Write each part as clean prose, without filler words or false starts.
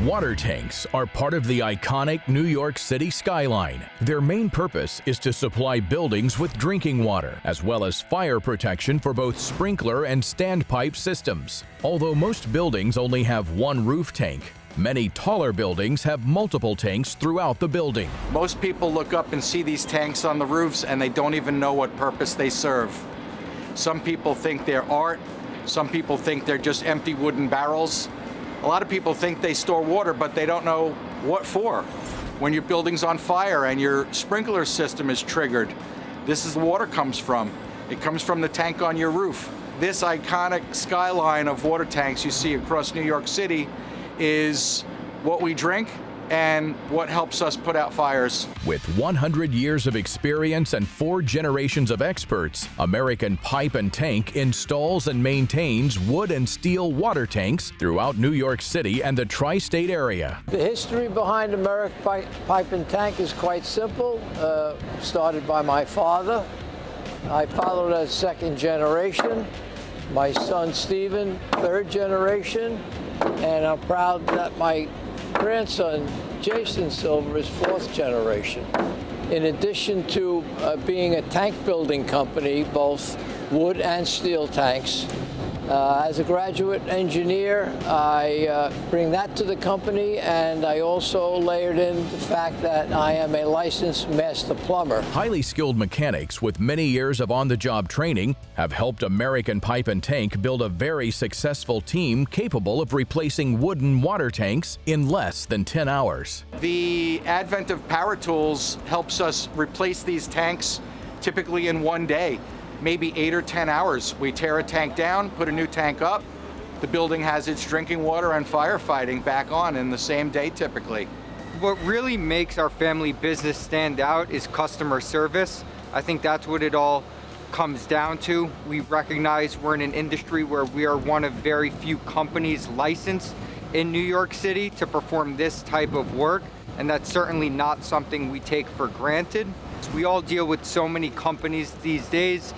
Water tanks are part of the iconic New York City skyline. Their main purpose is to supply buildings with drinking water, as well as fire protection for both sprinkler and standpipe systems. Although most buildings only have one roof tank, many taller buildings have multiple tanks throughout the building. Most people look up and see these tanks on the roofs and they don't even know what purpose they serve. Some people think they're art. Some people think they're just empty wooden barrels. A lot of people think they store water, but they don't know what for. When your building's on fire and your sprinkler system is triggered, this is where water comes from. It comes from the tank on your roof. This iconic skyline of water tanks you see across New York City is what we drink and what helps us put out fires. With 100 years of experience and 4 generations of experts, American Pipe and Tank installs and maintains wood and steel water tanks throughout New York City and the tri-state area. The history behind American Pipe and Tank is quite simple. Started by my father. I followed as second generation. My son Stephen, third generation. And I'm proud that my grandson, Jason Silver, is fourth generation. In addition to being a tank building company, both wood and steel tanks, as a graduate engineer, I bring that to the company, and I also layered in the fact that I am a licensed master plumber. Highly skilled mechanics with many years of on-the-job training have helped American Pipe and Tank build a very successful team capable of replacing wooden water tanks in less than 10 hours. The advent of power tools helps us replace these tanks typically in one day. Maybe 8 or 10 hours. We tear a tank down, put a new tank up. The building has its drinking water and firefighting back on in the same day typically. What really makes our family business stand out is customer service. I think that's what it all comes down to. We recognize we're in an industry where we are one of very few companies licensed in New York City to perform this type of work, and that's certainly not something we take for granted. We all deal with so many companies these days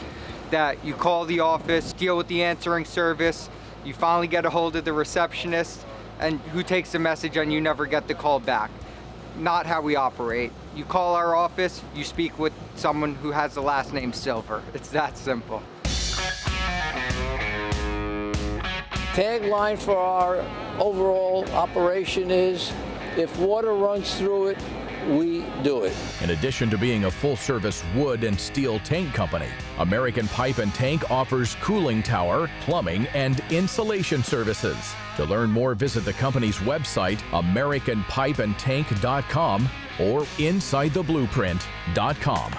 that you call the office, deal with the answering service, you finally get a hold of the receptionist, and who takes the message and you never get the call back. Not how we operate. You call our office, you speak with someone who has the last name Silver. It's that simple. Tagline for our overall operation is, if water runs through it, we do it. In addition to being a full-service wood and steel tank company, American Pipe and Tank offers cooling tower, plumbing, and insulation services. To learn more, visit the company's website, AmericanPipeandTank.com or InsideTheBlueprint.com.